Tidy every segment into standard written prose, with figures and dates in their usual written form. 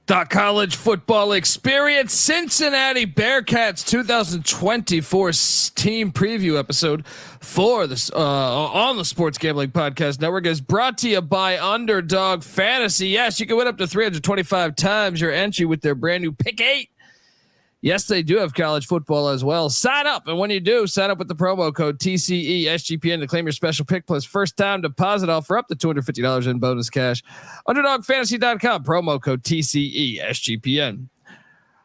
The college football experience, Cincinnati Bearcats 2024 team preview episode for this on the Sports Gambling Podcast Network is brought to you by Underdog Fantasy. Yes, you can win up to 325 times your entry with their brand new Pick 8. Yes, they do have college football as well. Sign up, and when you do, sign up with the promo code TCE SGPN to claim your special pick plus first time deposit offer up to $250 in bonus cash. UnderdogFantasy.com, promo code TCE SGPN.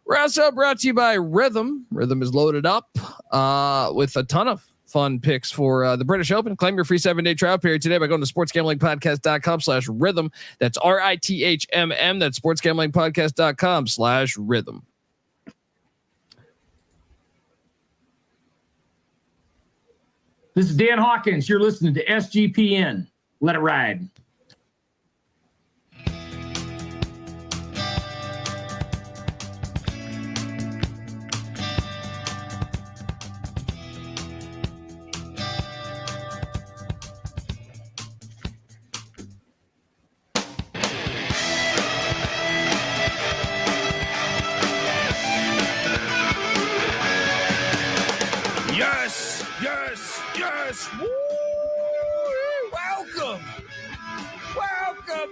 We're also brought to you by Rhythm. Rhythm is loaded up with a ton of fun picks for the British Open. Claim your free 7-day trial period today by going to sportsgamblingpodcast.com/rhythm. That's RITHMM. That's sportsgamblingpodcast.com/rhythm. This is Dan Hawkins. You're listening to SGPN. Let it ride. Yes. Woo! Welcome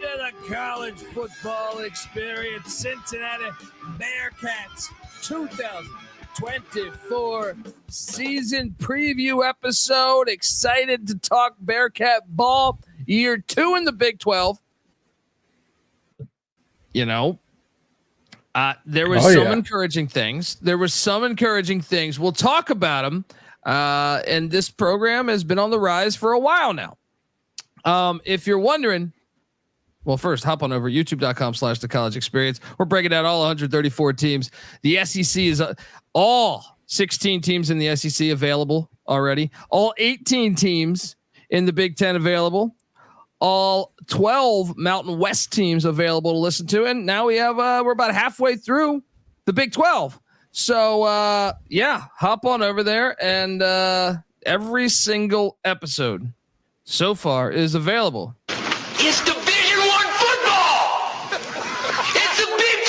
to the college football experience. Cincinnati Bearcats 2024 season preview episode. Excited to talk Bearcat ball. Year 2 in the Big 12. You know, there was encouraging things. We'll talk about them. And this program has been on the rise for a while now. If you're wondering, well, first hop on over youtube.com/the college experience. We're breaking out all 134 teams. The SEC is all 16 teams in the SEC available already. All 18 teams in the Big 10 available. All 12 Mountain West teams available to listen to. And now we have, we're about halfway through the Big 12. So, hop on over there, and every single episode so far is available. It's Division I football. It's the Big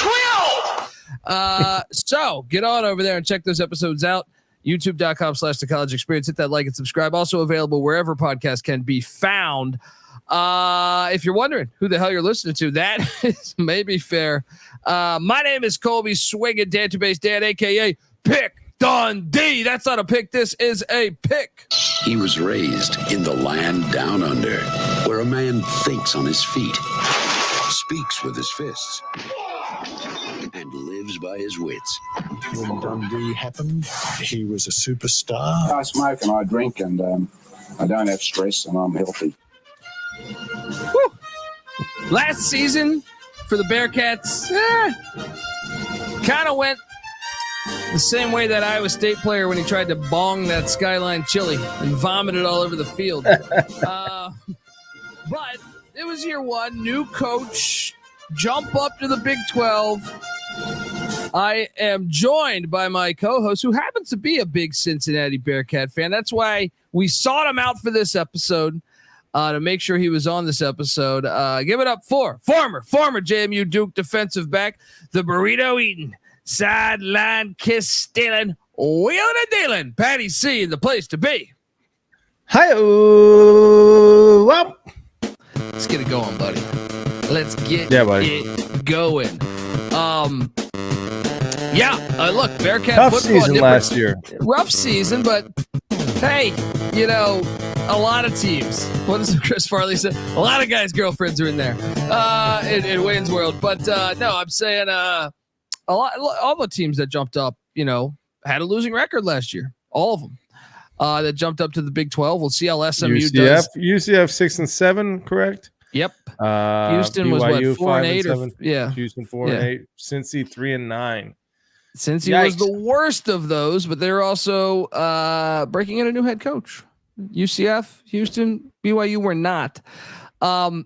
12. So get on over there and check those episodes out. YouTube.com/the college experience. Hit that like and subscribe. Also available wherever podcasts can be found. If you're wondering who the hell you're listening to, that is maybe fair. My name is Colby Swinging Database Dan, aka Pick Dundee. That's not a pick. This is a pick. He was raised in the land down under, where a man thinks on his feet, speaks with his fists, and lives by his wits. When Dundee happened, he was a superstar. I smoke and I drink, and I don't have stress, and I'm healthy. Woo. Last season for the Bearcats, kind of went the same way that Iowa State player when he tried to bong that Skyline chili and vomited all over the field. But it was year 1, new coach, jump up to the Big 12. I am joined by my co-host, who happens to be a big Cincinnati Bearcat fan. That's why we sought him out for this episode. To make sure he was on this episode. Give it up for former JMU Duke defensive back, the burrito eating, sideline kiss stealing, wheeling and dealing, Patty C in the place to be. Hi, well, let's get it going, buddy. Let's get it going. Look, Bearcat tough football season last year. Rough season, but hey, you know, a lot of teams. What does Chris Farley say? A lot of guys' girlfriends are in there in Wayne's World. But no, I'm saying all the teams that jumped up, you know, had a losing record last year. All of them that jumped up to the Big 12. We'll see how SMU does. UCF 6 and 7, correct? Yep. Houston was BYU, what, 4 and 8? 7. Yeah. Houston 4 and 8. Cincy 3 and 9. Cincy was the worst of those, but they're also breaking in a new head coach. UCF, Houston, BYU were not. How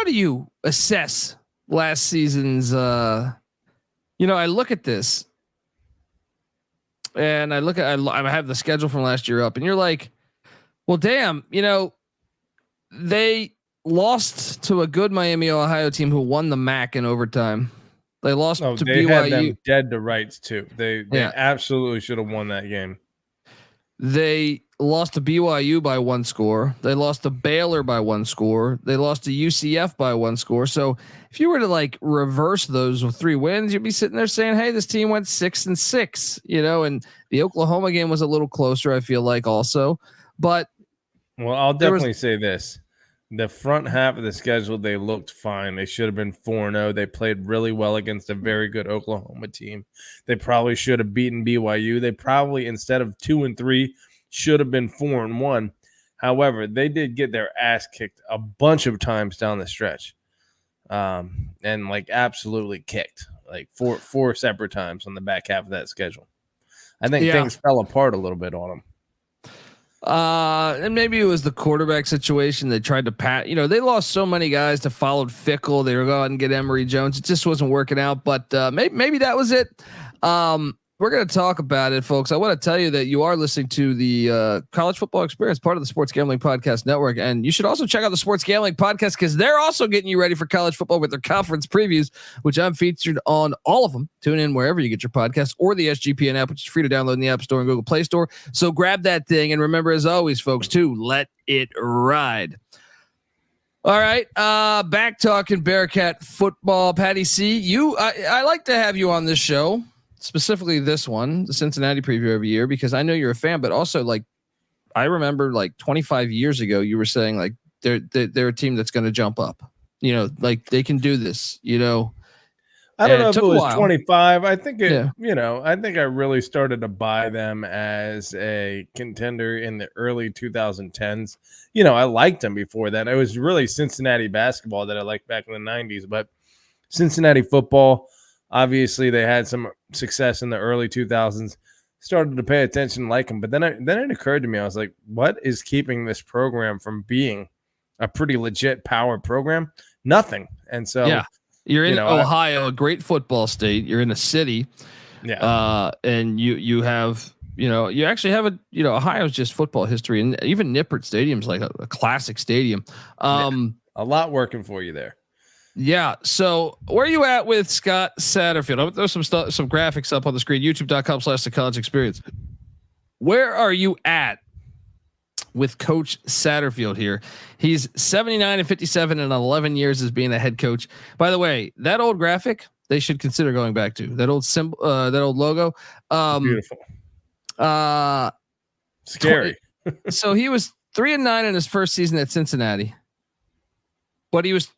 do you assess last season's? I look at this, and I have the schedule from last year up, and you're like, well, damn, you know, they lost to a good Miami, Ohio team who won the MAC in overtime. They lost to they BYU. had them dead to rights too. They absolutely should have won that game. They lost to BYU by 1 score. They lost to Baylor by 1 score. They lost to UCF by 1 score. So if you were to like reverse those with 3 wins, you'd be sitting there saying, "Hey, this team went 6-6." You know, and the Oklahoma game was a little closer, I feel like, also. But I'll definitely say this: the front half of the schedule, they looked fine. They should have been 4-0. They played really well against a very good Oklahoma team. They probably should have beaten BYU. They probably, instead of 2-3, should have been 4-1. However, they did get their ass kicked a bunch of times down the stretch, and like absolutely kicked, like four separate times on the back half of that schedule. I think things fell apart a little bit on them. And maybe it was the quarterback situation. They tried to they lost so many guys to followed Fickle. They were going out and get Emory Jones. It just wasn't working out, but maybe that was it. We're going to talk about it, folks. I want to tell you that you are listening to the College Football Experience, part of the Sports Gambling Podcast Network. And you should also check out the Sports Gambling Podcast because they're also getting you ready for college football with their conference previews, which I'm featured on all of them. Tune in wherever you get your podcasts or the SGPN app, which is free to download in the App Store and Google Play Store. So grab that thing. And remember, as always, folks, to let it ride. All right. Back talking Bearcat football. Patty C, I like to have you on this show. Specifically this one, the Cincinnati preview every year, because I know you're a fan, but also like I remember like 25 years ago, you were saying like they're a team that's going to jump up, you know, like they can do this, you know. I don't know if it was 25. I think I think I really started to buy them as a contender in the early 2010s. You know, I liked them before that. It was really Cincinnati basketball that I liked back in the 90s, but Cincinnati football, obviously they had some success in the early 2000s, started to pay attention, like them. But then it occurred to me, I was like, what is keeping this program from being a pretty legit power program? Nothing. And so, you're in Ohio, a great football state. You're in a city. And you have, you actually have Ohio's just football history, and even Nippert Stadium's like a classic stadium. A lot working for you there. Yeah. So where are you at with Scott Satterfield? I'll throw some graphics up on the screen. YouTube.com/the college experience. Where are you at with Coach Satterfield here? He's 79-57 in 11 years as being a head coach. By the way, that old graphic they should consider going back to, that old symbol, that old logo. Beautiful. Scary. So he was 3-9 in his first season at Cincinnati, but he was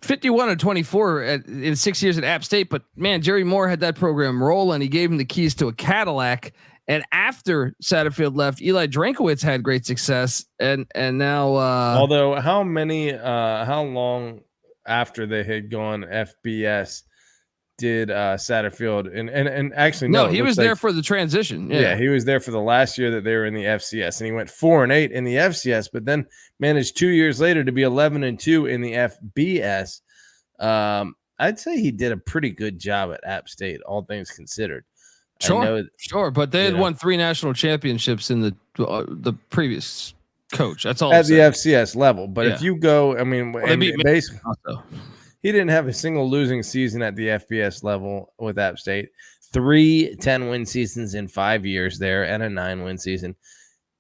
51-24 in 6 years at App State. But man, Jerry Moore had that program rolling. He gave him the keys to a Cadillac. And after Satterfield left, Eli Drankowitz had great success. And now, although how long after they had gone FBS did Satterfield and actually no, he was there for the transition. Yeah, he was there for the last year that they were in the FCS, and he went 4-8 in the FCS, but then managed 2 years later to be 11-2 in the FBS. I'd say he did a pretty good job at App State, all things considered. Sure, but they had won 3 national championships in the previous coach. That's all at the FCS level. But if you go, I mean, basically, he didn't have a single losing season at the FBS level with App State. 3 10-win seasons in 5 years there, and a 9-win season.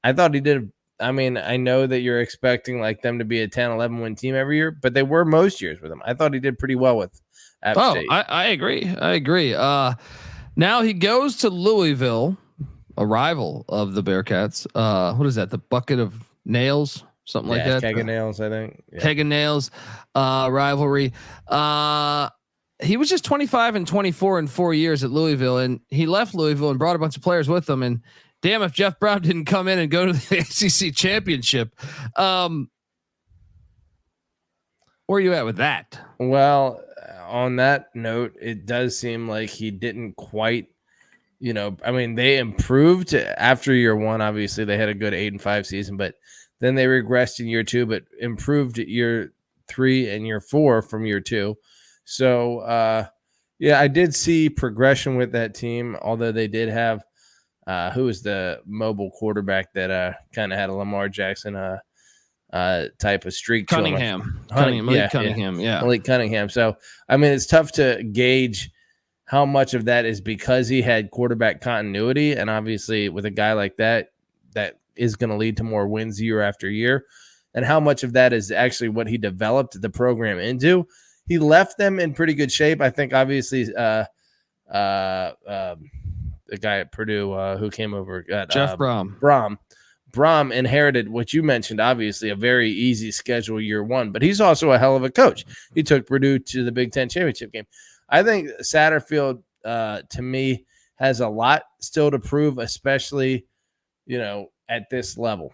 I thought he did. I mean, I know that you're expecting like them to be a 10-11-win team every year, but they were most years with him. I thought he did pretty well with App State. I agree. Now he goes to Louisville, a rival of the Bearcats. What is that? The Bucket of Nails? Something like that. Keg of Nails, I think. Keg of Nails rivalry. He was just 25-24 in 4 years at Louisville, and he left Louisville and brought a bunch of players with him. And damn, if Jeff Brown didn't come in and go to the ACC championship. Where are you at with that? Well, on that note, it does seem like he didn't quite, I mean, they improved after year one. Obviously, they had a good 8-5 season, but then they regressed in year 2, but improved at year 3 and year 4 from year 2. So, I did see progression with that team, although they did have, who was the mobile quarterback that kind of had a Lamar Jackson type of streak. Cunningham. Malik Cunningham. So, I mean, it's tough to gauge how much of that is because he had quarterback continuity. And obviously with a guy like that, that is going to lead to more wins year after year. And how much of that is actually what he developed the program into. He left them in pretty good shape. I think obviously the guy at Purdue who came over, Jeff Brom. Brom inherited what you mentioned, obviously a very easy schedule year one, but he's also a hell of a coach. He took Purdue to the Big Ten championship game. I think Satterfield, to me, has a lot still to prove, especially, at this level.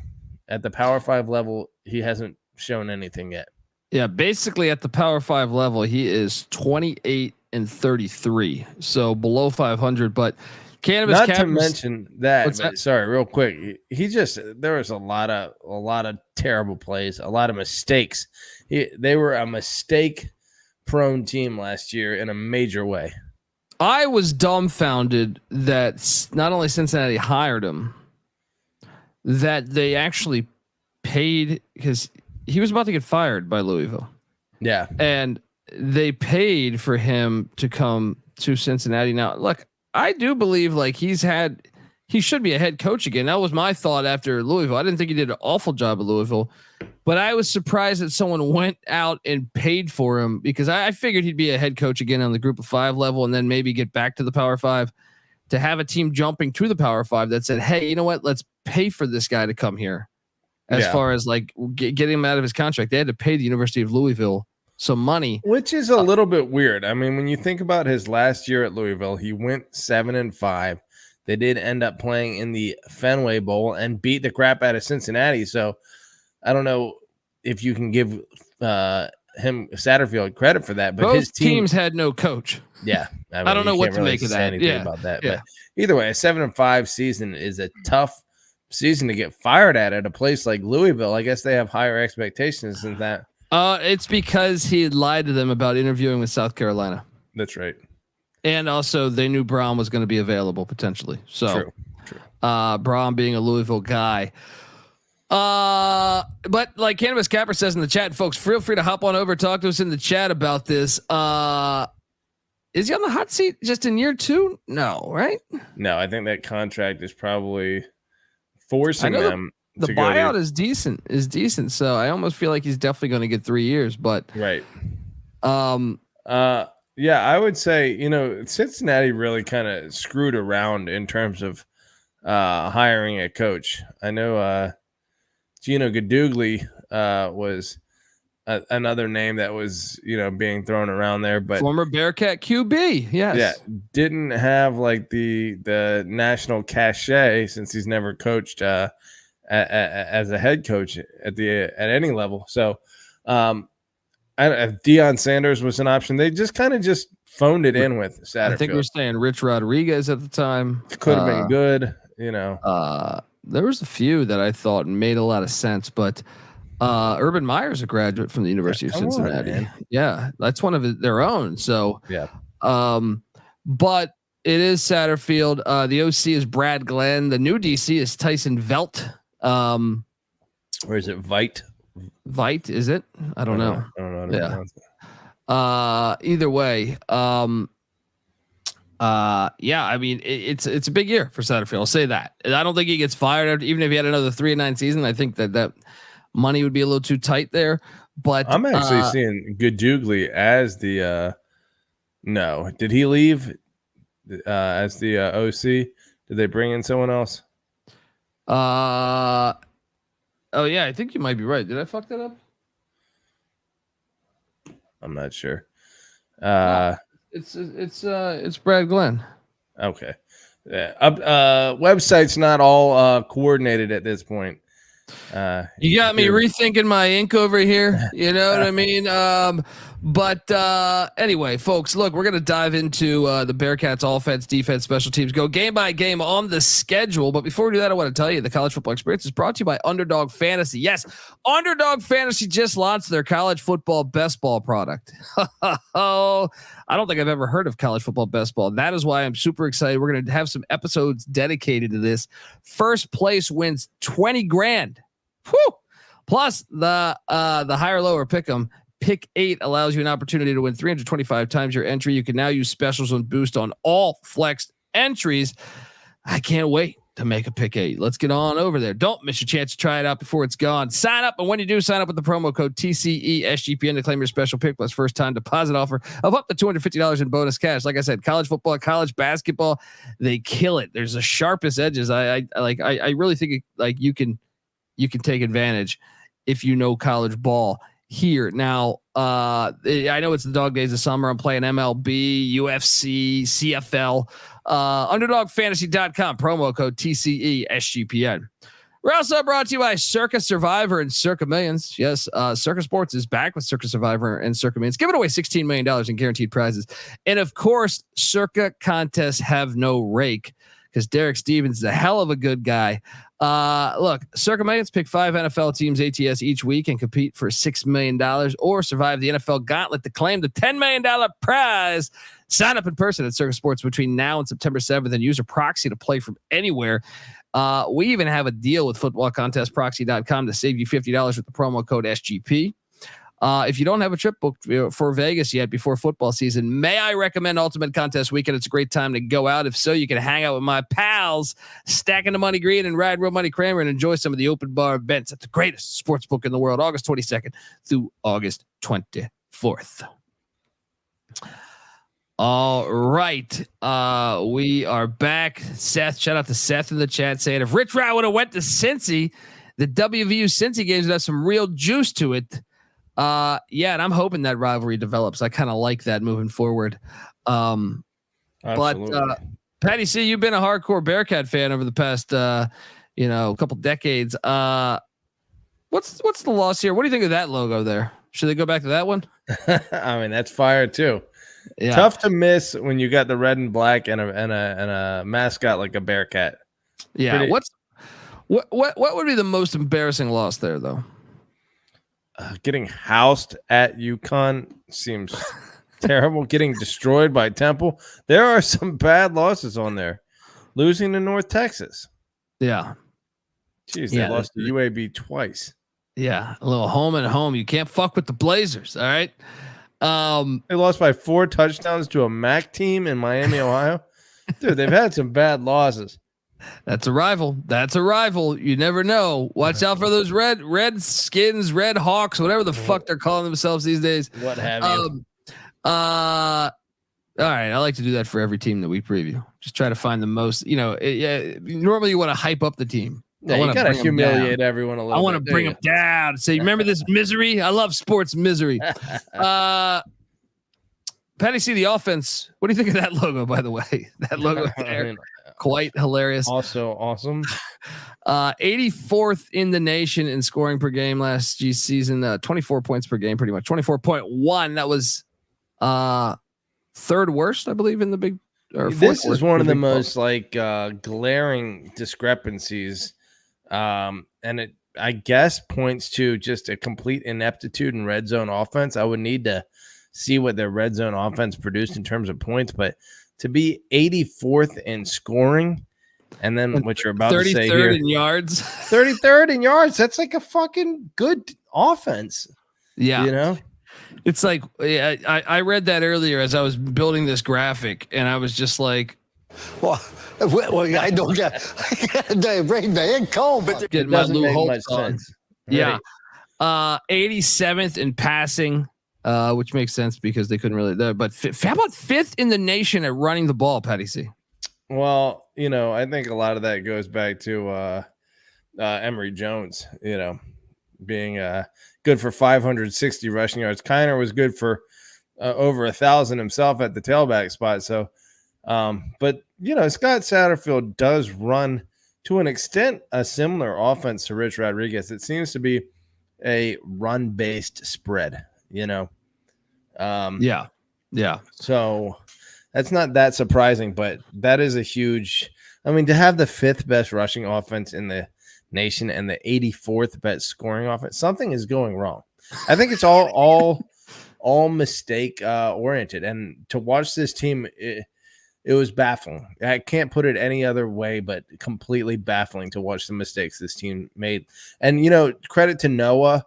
At the Power 5 level, he hasn't shown anything yet. Yeah, basically at the Power 5 level, he is 28-33, so below 500. But cannabis not cappers, to mention that. Sorry, real quick. There was a lot of terrible plays, a lot of mistakes. They were a mistake-prone team last year in a major way. I was dumbfounded that not only Cincinnati hired him, that they actually paid, because he was about to get fired by Louisville. Yeah. And they paid for him to come to Cincinnati. Now, look, I do believe he should be a head coach again. That was my thought after Louisville. I didn't think he did an awful job at Louisville, but I was surprised that someone went out and paid for him, because I figured he'd be a head coach again on the Group of 5 level and then maybe get back to the Power 5. To have a team jumping to the Power 5 that said, hey, you know what? Let's pay for this guy to come here. As far as getting him out of his contract, they had to pay the University of Louisville some money, which is a little bit weird. I mean, when you think about his last year at Louisville, he went 7-5. They did end up playing in the Fenway Bowl and beat the crap out of Cincinnati. So I don't know if you can give him Satterfield credit for that, but both his teams had no coach. Yeah, I don't know what to make of that. About that, but either way, a 7-5 season is a tough season to get fired at a place like Louisville. I guess they have higher expectations than that. It's because he lied to them about interviewing with South Carolina. That's right. And also they knew Brom was going to be available potentially. So True. Brom being a Louisville guy. But like Cannabis Capper says in the chat, folks, feel free to hop on over, talk to us in the chat about this. Is he on the hot seat just in year 2? No, right? No, I think that contract is probably forcing them. The buyout is decent. So I almost feel like he's definitely going to get 3 years, but right. Yeah, I would say, Cincinnati really kind of screwed around in terms of hiring a coach. I know Gino Gadugli was another name that was, being thrown around there, but former Bearcat QB. Yes. Yeah. Didn't have the national cachet since he's never coached as a head coach at any level. So, Deion Sanders was an option. They just kind of phoned it in with Satterfield. I think we were saying Rich Rodriguez at the time. Could have been good, There was a few that I thought made a lot of sense, but Urban Meyer's a graduate from the University of Cincinnati. Yeah, that's one of their own. So yeah. But it is Satterfield. The OC is Brad Glenn. The new DC is Tyson Velt. Or is it Veit? Veit, is it? I don't know. I don't know. Yeah. Either way. Yeah, I mean, it's a big year for Satterfield. I'll say that. I don't think he gets fired even if he had another 3-9 season. I think that money would be a little too tight there. But I'm actually seeing Gadugli as the no. Did he leave as the OC? Did they bring in someone else? Oh yeah, I think you might be right. Did I fuck that up? I'm not sure. It's Brad Glenn. Okay. Website's not all coordinated at this point. You got me rethinking my ink over here. You know what I mean? But anyway, folks, look, we're going to dive into the Bearcats offense, defense, special teams, go game by game on the schedule. But before we do that, I want to tell you the college football experience is brought to you by Underdog Fantasy. Yes, Underdog Fantasy just launched their college football best ball product. Oh, I don't think I've ever heard of college football best ball. That is why I'm super excited. We're going to have some episodes dedicated to this. First place wins $20,000. Whew. Plus, the higher lower pick 'em. Pick 8 allows you an opportunity to win 325 times your entry. You can now use specials and boost on all flexed entries. I can't wait to make a pick 8. Let's get on over there. Don't miss your chance to try it out before it's gone. Sign up, and when you do, sign up with the promo code TCESGPN to claim your special pick plus first time deposit offer of up to $250 in bonus cash. Like I said, college football, college basketball, they kill it. There's the sharpest edges. I really think you can take advantage if you know college ball here. Now, I know it's the dog days of summer. I'm playing MLB, UFC, CFL. Underdogfantasy.com, promo code TCESGPN. We're also brought to you by Circa Survivor and Circa Millions. Yes, Circa Sports is back with Circa Survivor and Circa Millions, giving away $16 million in guaranteed prizes. And of course, Circa contests have no rake because Derek Stevens is a hell of a good guy. Look, Circa Millions, pick 5 NFL teams ATS each week and compete for $6 million or survive the NFL gauntlet to claim the $10 million prize. Sign up in person at Circa Sports between now and September 7th and use a proxy to play from anywhere. We even have a deal with footballcontestproxy.com to save you $50 with the promo code SGP. If you don't have a trip booked for Vegas yet before football season, may I recommend Ultimate Contest Weekend? It's a great time to go out. If so, you can hang out with my pals, Stacking the Money Green and Ride Real Money Kramer, and enjoy some of the open bar events at the greatest sports book in the world, August 22nd through August 24th. All right. We are back. Seth, shout out to Seth in the chat saying if Rich Rod would have went to Cincy, the WVU Cincy games would have some real juice to it. Yeah, and I'm hoping that rivalry develops. I kind of like that moving forward. But Patty C, you've been a hardcore Bearcat fan over the past couple decades. What's the loss here? What do you think of that logo there? Should they go back to that one? I mean, that's fire too. Yeah. Tough to miss when you got the red and black and a mascot like a Bearcat. Yeah. What would be the most embarrassing loss there though? Getting housed at UConn seems terrible. Getting destroyed by Temple. There are some bad losses on there. Losing to North Texas. Yeah. Jeez, they lost to UAB twice. Yeah, a little home and home. You can't fuck with the Blazers. All right. They lost by 4 touchdowns to a MAC team in Miami, Ohio. Dude, they've had some bad losses. That's a rival. You never know. Watch out for those red skins, red hawks, whatever the fuck they're calling themselves these days. What have you? All right. I like to do that for every team that we preview. Just try to find the most, normally you want to hype up the team. Yeah, you gotta humiliate everyone a little bit. I want to bring them down. Say, remember this misery? I love sports misery. Patty C, the offense. What do you think of that logo, by the way? That logo there. Quite hilarious. Also awesome. 84th in the nation in scoring per game last season. 24 points per game, pretty much. 24.1. That was third worst, I believe, in the big. This is one of the most glaring discrepancies. And it, I guess, points to just a complete ineptitude in red zone offense. I would need to see what their red zone offense produced in terms of points, but to be 84th in scoring, and then what you're about to say here, 33rd in yards, 33rd in yards. That's like a fucking good offense. Yeah, it's like I read that earlier as I was building this graphic, and I was just like, well I don't get bring the head cold, but get my Lou Holtz on. Yeah, 87th in passing. Which makes sense because they couldn't really. But how about 5th in the nation at running the ball, Patty C? Well, I think a lot of that goes back to Emory Jones. Being good for 560 rushing yards. Kiner was good for over 1,000 himself at the tailback spot. So, but Scott Satterfield does run to an extent a similar offense to Rich Rodriguez. It seems to be a run-based spread. Yeah. So that's not that surprising, but that is a huge. I mean, to have the 5th best rushing offense in the nation and the 84th best scoring offense, something is going wrong. I think it's all mistake oriented. And to watch this team, it was baffling. I can't put it any other way, but completely baffling to watch the mistakes this team made. And, credit to Noah.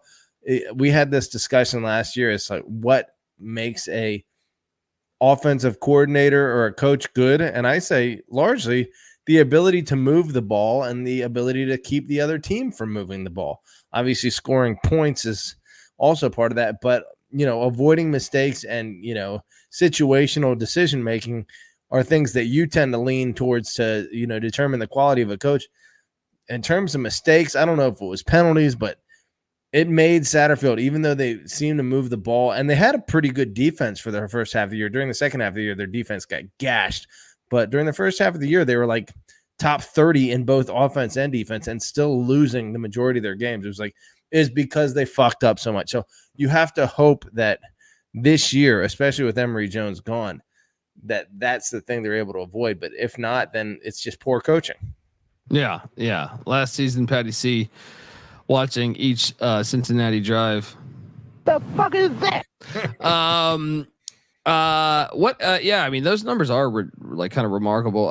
We had this discussion last year. It's like, what makes a offensive coordinator or a coach good? And I say largely the ability to move the ball and the ability to keep the other team from moving the ball. Obviously, scoring points is also part of that, but avoiding mistakes and situational decision making are things that you tend to lean towards to determine the quality of a coach. In terms of mistakes, I don't know if it was penalties, but it made Satterfield, even though they seemed to move the ball, and they had a pretty good defense for their first half of the year. During the second half of the year, their defense got gashed, but during the first half of the year, they were like top 30 in both offense and defense, and still losing the majority of their games. It was like, is because they fucked up so much. So you have to hope that this year, especially with Emory Jones gone, that's the thing they're able to avoid. But if not, then it's just poor coaching. Yeah. Last season, Patty C, watching each Cincinnati drive. The fuck is that? Yeah, I mean, those numbers are kind of remarkable.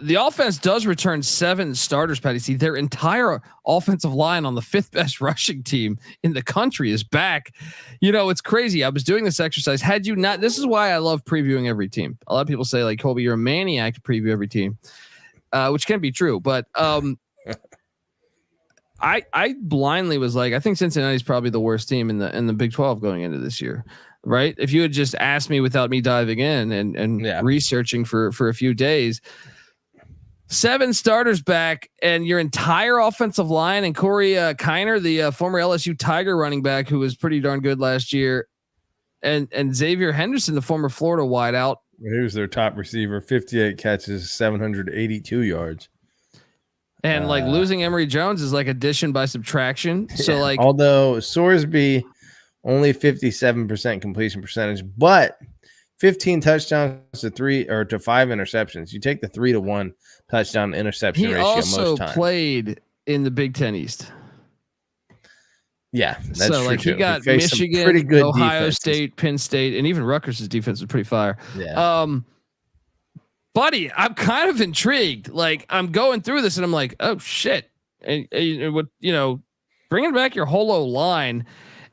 The offense does return 7 starters, Patty C. Their entire offensive line on the 5th best rushing team in the country is back. It's crazy. I was doing this exercise. Had you not, this is why I love previewing every team. A lot of people say, like, Colby, you're a maniac to preview every team, which can be true. But I blindly was like, I think Cincinnati's probably the worst team in the Big 12 going into this year. Right. If you had just asked me without me diving in and researching for a few days, 7 starters back and your entire offensive line, and Corey Kiner, the former LSU Tiger running back, who was pretty darn good last year, and Xzavier Henderson, the former Florida wideout. He was their top receiver, 58 catches, 782 yards. And losing Emory Jones is like addition by subtraction. So although Sorsby only 57% completion percentage, but 15 touchdowns to 5 interceptions. You take the 3-to-1 touchdown interception ratio most times. He also played in the Big Ten East. Yeah, that's true. He got Michigan, pretty good Ohio State, Penn State, and even Rutgers' defense was pretty fire. Yeah. Buddy, I'm kind of intrigued. Like, I'm going through this and I'm like, oh shit. And bringing back your whole O-line.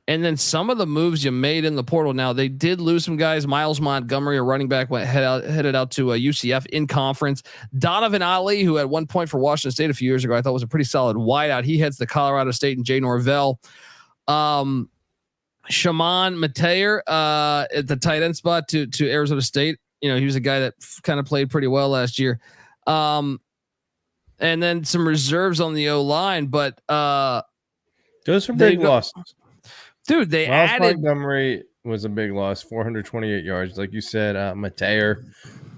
And then some of the moves you made in the portal. Now they did lose some guys. Miles Montgomery, a running back, headed out to UCF in conference. Donovan Ali, who at one point for Washington State a few years ago, I thought was a pretty solid wideout. He heads to Colorado State, and Jay Norvell. Shaman Mateer at the tight end spot to Arizona State. He was a guy that kind of played pretty well last year. And then some reserves on the O-line, but those are big losses. Dude, they Miles added Montgomery was a big loss, 428 yards. Like you said, Mateer,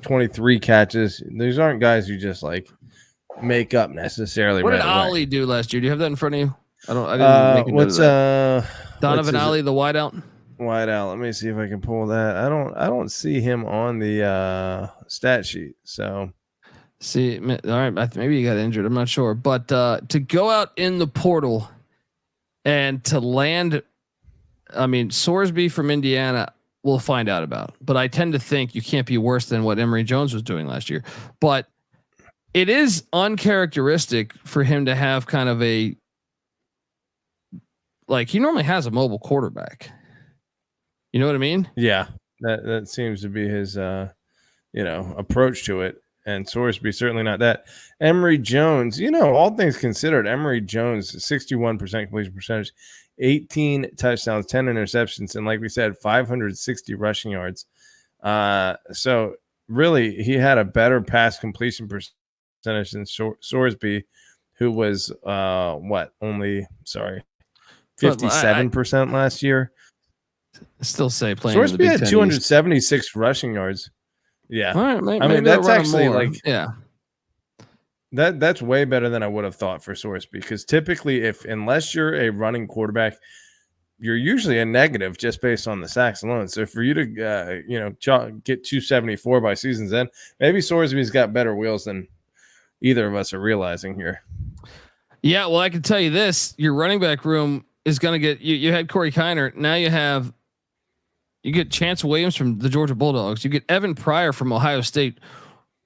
23 catches. These aren't guys you just make up necessarily. What did Ali do last year? Do you have that in front of you? I didn't make Donovan Ali, the wideout? Wideout. Let me see if I can pull that. I don't see him on the stat sheet. So see, all right, maybe he got injured. I'm not sure. But to go out in the portal and to land, I mean, Sorsby from Indiana, we'll find out about. But I tend to think you can't be worse than what Emory Jones was doing last year. But it is uncharacteristic for him to have kind of he normally has a mobile quarterback. You know what I mean? Yeah, that seems to be his approach to it. And Sorsby certainly not that. Emory Jones, all things considered, Emory Jones, 61% completion percentage, 18 touchdowns, 10 interceptions, and like we said, 560 rushing yards. So really, he had a better pass completion percentage than Sorsby, who was only 57% last year. I still say playing. Sorsby had 276 rushing yards. Yeah, right, I mean that's actually more. That's way better than I would have thought for Sorsby, because typically, unless you're a running quarterback, you're usually a negative just based on the sacks alone. So for you to get 274 by season's end, maybe Sorsby's got better wheels than either of us are realizing here. Yeah, well, I can tell you this: your running back room is going to get you had Corey Kiner. Now you get Chance Williams from the Georgia Bulldogs. You get Evan Pryor from Ohio State.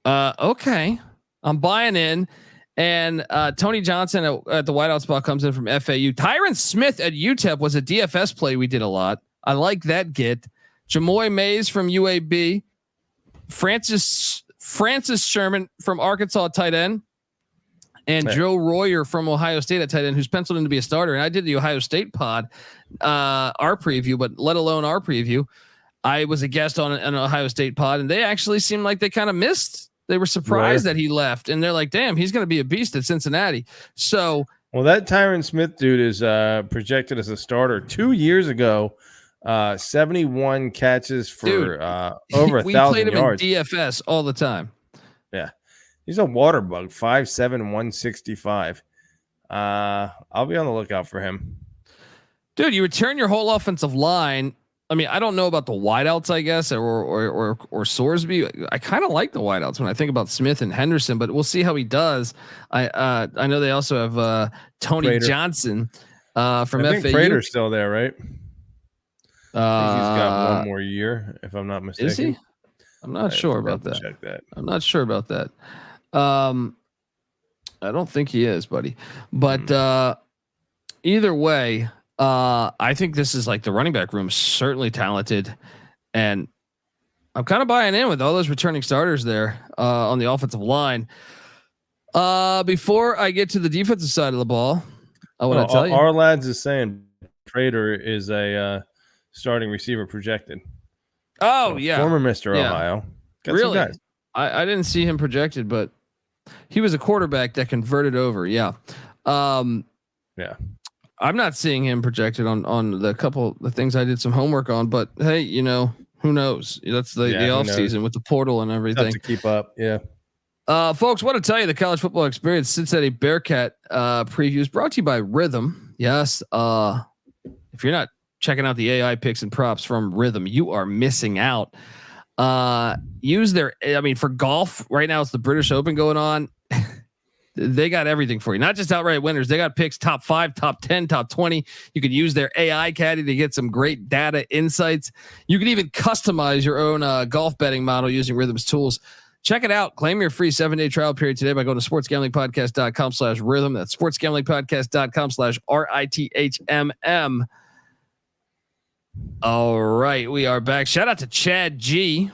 Okay, I'm buying in. And Tony Johnson at the wideout spot comes in from FAU. Tyrin Smith at UTEP was a DFS play we did a lot. I like that get. Jamoy Mays from UAB. Francis Sherman from Arkansas tight end. And Joe Royer from Ohio State at tight end, who's penciled in to be a starter. And I did the Ohio State pod, our preview, but let alone our preview. I was a guest on an Ohio State pod, and they actually seemed like they kind of missed. They were surprised that he left, and they're like, "Damn, he's going to be a beast at Cincinnati." So, well, that Tyron Smith dude is projected as a starter 2 years ago. 71 catches for over 1,000 yards. We played him in DFS all the time. Yeah, he's a water bug. 5'7", 165. I'll be on the lookout for him, dude. You return your whole offensive line. I mean, I don't know about the wideouts, I guess, or Sorsby. I kind of like the wideouts when I think about Smith and Henderson, but we'll see how he does. I know they also have Tony Prater. Johnson from FAU. Prater's still there, right? He's got one more year, if I'm not mistaken. Is he? I'm not sure about that. Check that. I'm not sure about that. I don't think he is, buddy. But either way. I think this is like the running back room, certainly talented, and I'm kind of buying in with all those returning starters there on the offensive line. Before I get to the defensive side of the ball, I want to tell you, our lads is saying Prater is a starting receiver projected. Oh, so yeah, former Mr. Ohio. Got really? Some guys. I didn't see him projected, but he was a quarterback that converted over. Yeah. Yeah. I'm not seeing him projected on the things I did some homework on, but hey, who knows? That's the off season with the portal and everything. Tough to keep up. Yeah. Folks, want to tell you the college football experience Cincinnati Bearcat previews brought to you by Rhythm. Yes. If you're not checking out the AI picks and props from Rhythm, you are missing out. Use for golf right now, it's the British Open going on. They got everything for you, not just outright winners. They got picks top 5, top 10, top 20. You could use their AI caddy to get some great data insights. You can even customize your own golf betting model using Rhythm's tools. Check it out. Claim your free 7-day trial period today by going to sportsgamblingpodcast.com/rhythm. That's sportsgamblingpodcast.com/RITHMM. All right, we are back. Shout out to Chad G.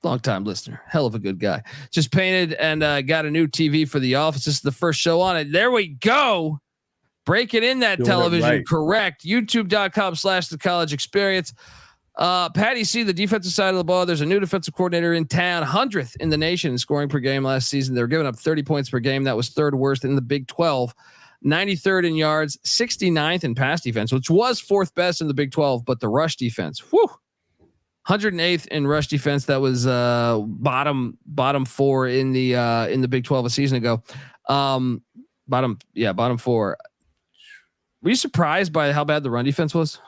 Long-time listener, hell of a good guy. Just painted and got a new TV for the office. This is the first show on it. There we go. Breaking in that television, right. Correct. YouTube.com/the college experience. Patty C, the defensive side of the ball. There's a new defensive coordinator in town, 100th in the nation in scoring per game last season. They were giving up 30 points per game. That was third worst in the Big 12. 93rd in yards, 69th in pass defense, which was fourth best in the Big 12, but the rush defense, 108th in rush defense. That was bottom 4 in the Big 12 a season ago. Bottom 4. Were you surprised by how bad the run defense was?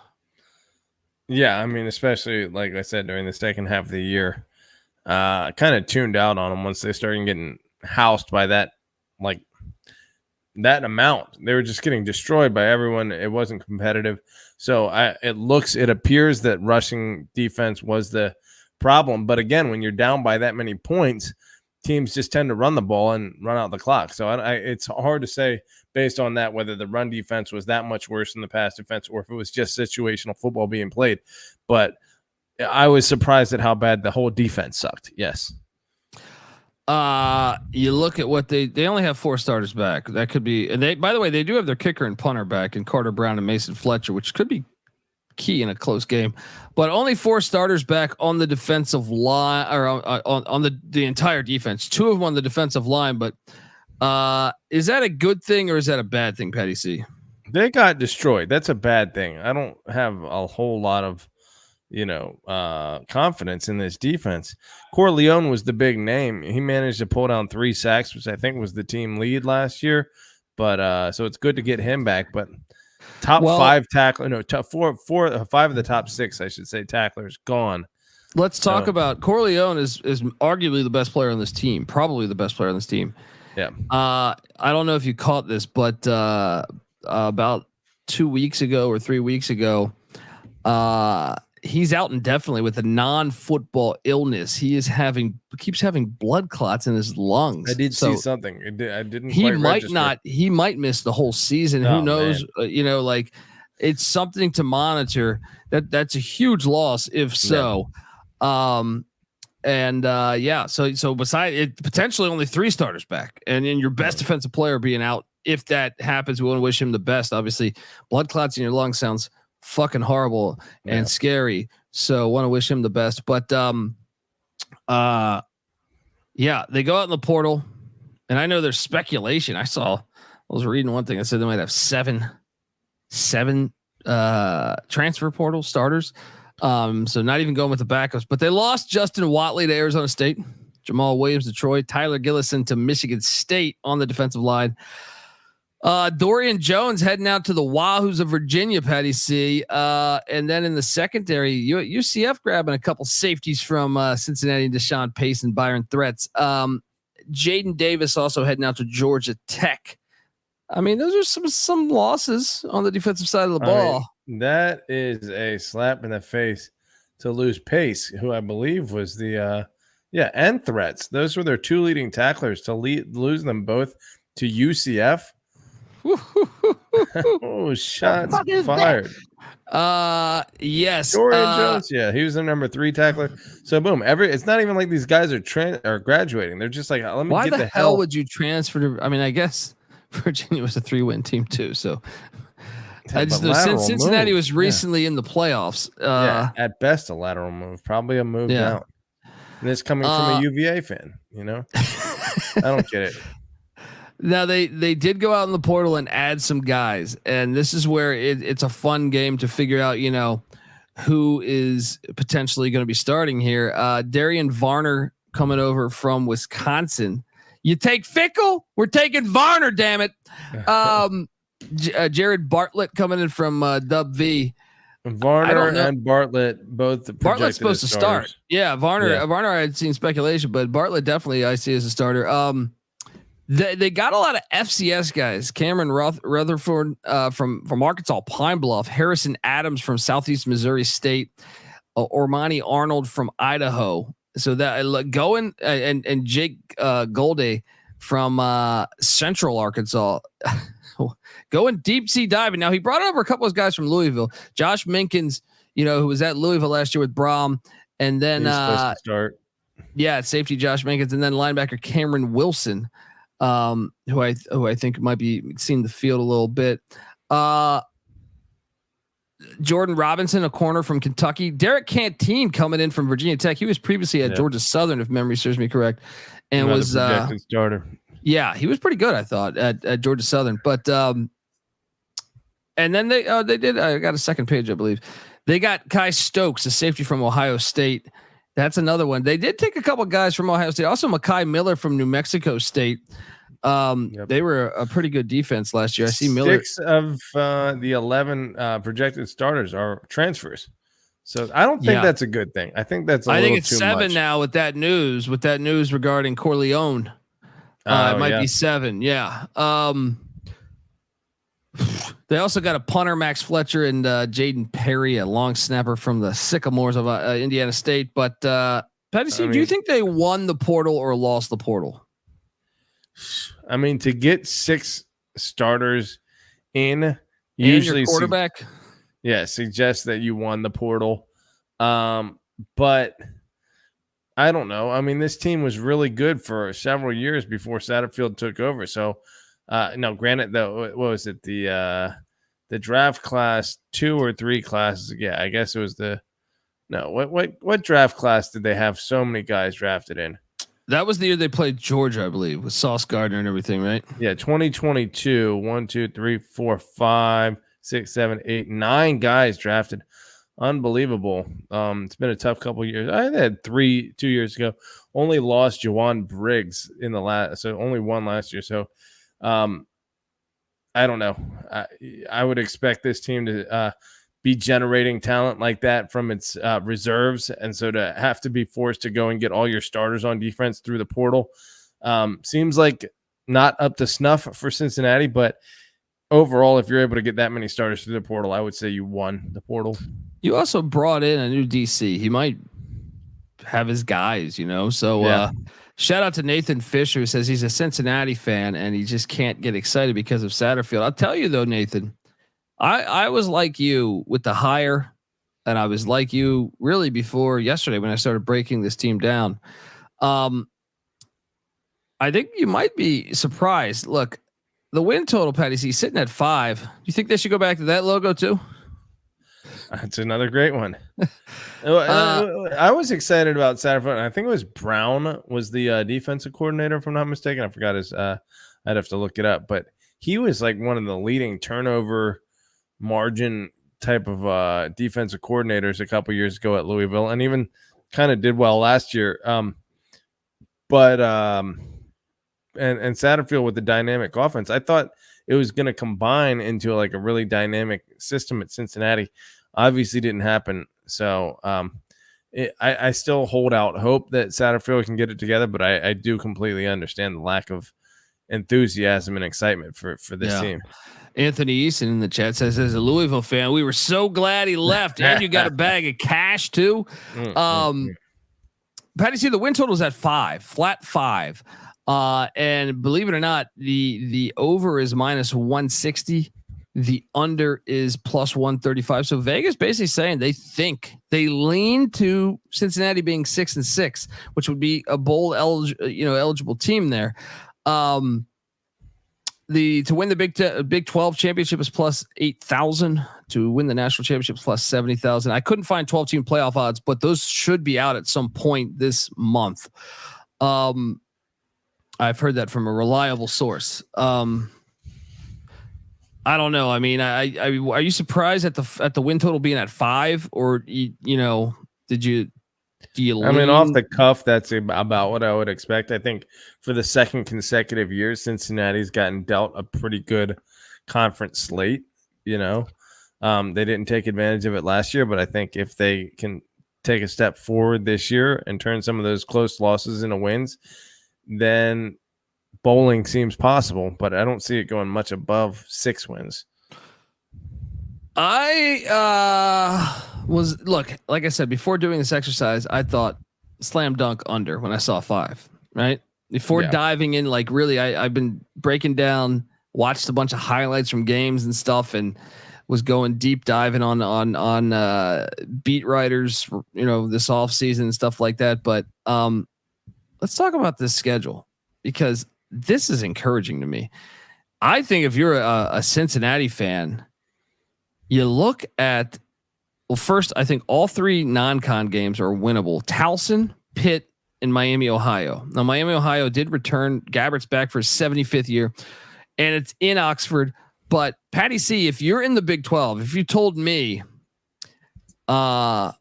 Yeah, I mean, especially like I said during the second half of the year, kind of tuned out on them once they started getting housed by that amount. They were just getting destroyed by everyone. It wasn't competitive. So it appears that rushing defense was the problem. But again, when you're down by that many points, teams just tend to run the ball and run out the clock. So it's hard to say based on that whether the run defense was that much worse than the pass defense or if it was just situational football being played. But I was surprised at how bad the whole defense sucked. Yes. You look at what they only have 4 starters back. That could be, and by the way, they do have their kicker and punter back in Carter Brown and Mason Fletcher, which could be key in a close game, but only 4 starters back on the defensive line or on the entire defense. 2 of them on the defensive line, but is that a good thing or is that a bad thing, Patty C? They got destroyed. That's a bad thing. I don't have a whole lot of confidence in this defense. Corleone was the big name. He managed to pull down 3 sacks, which I think was the team lead last year. But so it's good to get him back. But top 5 tackler, top 4, 5 of the top 6, I should say, tacklers gone. Let's talk about Corleone is arguably the best player on this team, probably the best player on this team. Yeah. I don't know if you caught this, but about 2 weeks ago or 3 weeks ago, he's out indefinitely with a non-football illness. Keeps having blood clots in his lungs. I did see something. I didn't. He might miss the whole season. Who knows? It's something to monitor. That's a huge loss if so. Yeah. So beside it, potentially only 3 starters back, and in your best defensive player being out, if that happens, we want to wish him the best. Obviously, blood clots in your lungs sounds fucking horrible and scary. So want to wish him the best. But they go out in the portal, and I know there's speculation. I was reading one thing that said they might have seven transfer portal starters. So not even going with the backups, but they lost Justin Watley to Arizona State, Jamal Williams to Troy, Tyler Gillison to Michigan State on the defensive line. Dorian Jones heading out to the Wahoos of Virginia, Patty C. And then in the secondary, UCF grabbing a couple safeties from Cincinnati, Deshaun Pace and Byron Threats. Jaden Davis also heading out to Georgia Tech. I mean, those are some losses on the defensive side of the ball. That is a slap in the face to lose Pace, who I believe was the and Threats. Those were their 2 leading tacklers. To lose them both to UCF. Oh, shots fired. Yes. Dorian Jones. Yeah, he was the number 3 tackler. So boom, it's not even like these guys are graduating. They're just like, let me why get the hell would you transfer to? I mean, I guess Virginia was a 3-win team too. So I just know since Cincinnati was recently in the playoffs. At best a lateral move, probably a move down. And it's coming from a UVA fan, I don't get it. Now they did go out in the portal and add some guys, and this is where it's a fun game to figure out, who is potentially going to be starting here. Darian Varner coming over from Wisconsin. You take Fickle, we're taking Varner, damn it. Jared Bartlett coming in from Dub V. Varner and Bartlett both. Bartlett's supposed to start. Yeah, Varner. I had seen speculation, but Bartlett definitely I see as a starter. They got a lot of FCS guys. Cameron Rutherford from Arkansas Pine Bluff, Harrison Adams from Southeast Missouri State, Ormani Arnold from Idaho. So that going and Jake Golday from Central Arkansas. Going deep sea diving. Now he brought over a couple of guys from Louisville. Josh Minkins, who was at Louisville last year with Brom, and then safety Josh Minkins, and then linebacker Cameron Wilson. Who I think might be seeing the field a little bit. Jordan Robinson, a corner from Kentucky. Derek Canteen coming in from Virginia Tech. He was previously at Georgia Southern, if memory serves me correct, and another was projected starter. Yeah, he was pretty good, I thought, at Georgia Southern. But and then they did. I got a second page, I believe. They got Kai Stokes, a safety from Ohio State. That's another one. They did take a couple of guys from Ohio State. Also, Mekhi Miller from New Mexico State. They were a pretty good defense last year. I see Miller. 6 of the 11 projected starters are transfers. So I don't think that's a good thing. I think that's I think it's 7 now with that news regarding Corleone. It might be 7. Yeah. They also got a punter, Max Fletcher, and Jaden Perry, a long snapper from the Sycamores of Indiana State. But Patty C, do you think they won the portal or lost the portal? I mean, to get 6 starters in, usually quarterback, suggests that you won the portal. But I don't know. I mean, this team was really good for several years before Satterfield took over. So, no, granted, though, what was it? The draft class 2 or 3 classes? Yeah, I guess it was what draft class did they have so many guys drafted in? That was the year they played Georgia, I believe, with Sauce Gardner and everything, right? Yeah, 2022. 1, 2, 3, 4, 5, 6, 7, 8, 9 guys drafted. Unbelievable. It's been a tough couple of years. I had 2 years ago. Only lost Jawan Briggs in the last, so only one last year. So, I don't know. I would expect this team to be generating talent like that from its reserves. And so to have to be forced to go and get all your starters on defense through the portal seems like not up to snuff for Cincinnati. But overall, if you're able to get that many starters through the portal, I would say you won the portal. You also brought in a new DC. He might have his guys, So shout out to Nathan Fisher, who says he's a Cincinnati fan and he just can't get excited because of Satterfield. I'll tell you though, Nathan, I was like you with the hire, and I was like you really before yesterday when I started breaking this team down. I think you might be surprised. Look, the win total, Patty C, sitting at 5. Do you think they should go back to that logo too? That's another great one. I was excited about Satterfield. I think it was Brown was the defensive coordinator, if I'm not mistaken. I forgot his. I'd have to look it up, but he was like one of the leading turnover margin type of defensive coordinators a couple years ago at Louisville, and even kind of did well last year. And Satterfield with the dynamic offense, I thought it was going to combine into like a really dynamic system at Cincinnati. Obviously didn't happen. So I still hold out hope that Satterfield can get it together, but I do completely understand the lack of enthusiasm and excitement for this team. Anthony Easton in the chat says, as a Louisville fan, we were so glad he left, and you got a bag of cash too. Patty C, the win total is at 5, flat 5. And believe it or not, the over is -160. The under is +135. So Vegas basically saying they lean to Cincinnati being 6-6, which would be a bowl eligible team there. To win the Big 12 championship is +8,000. To win the national championship is +70,000. I couldn't find 12-team playoff odds, but those should be out at some point this month. I've heard that from a reliable source. I don't know. I mean, I are you surprised at the win total being at 5, or do you? I mean, off the cuff, that's about what I would expect. I think for the second consecutive year, Cincinnati's gotten dealt a pretty good conference slate. They didn't take advantage of it last year, but I think if they can take a step forward this year and turn some of those close losses into wins, then bowling seems possible, but I don't see it going much above 6 wins. Like I said, before doing this exercise, I thought slam dunk under when I saw 5, right? Before diving in, like really, I've been breaking down, watched a bunch of highlights from games and stuff, and was going deep diving on beat writers, this off season and stuff like that. But let's talk about this schedule, because this is encouraging to me. I think if you're a Cincinnati fan, you look at, first, I think all 3 non-con games are winnable. Towson, Pitt, and Miami, Ohio. Now, Miami, Ohio did return Gabbert's back for his 75th year, and it's in Oxford. But Patty C, if you're in the Big 12, if you told me, I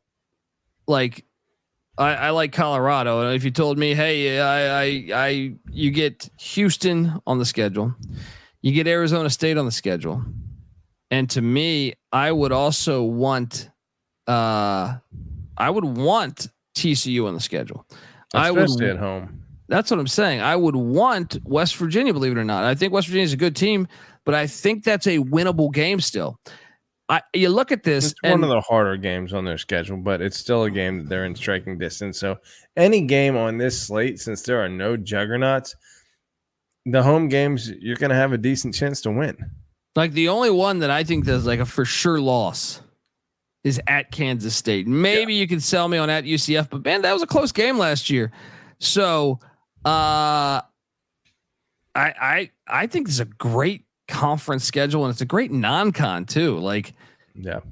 like Colorado, and if you told me, hey, you get Houston on the schedule, you get Arizona State on the schedule, and to me, I would also want, TCU on the schedule. Especially at home. That's what I'm saying. I would want West Virginia, believe it or not. I think West Virginia is a good team, but I think that's a winnable game still. You look at this. It's one of the harder games on their schedule, but it's still a game that they're in striking distance. So any game on this slate, since there are no juggernauts, the home games, you're going to have a decent chance to win. Like the only one that I think there's like a for sure loss is at Kansas State. Maybe you could sell me on at UCF, but man, that was a close game last year. So I think it's a great conference schedule, and it's a great non-con too. Like,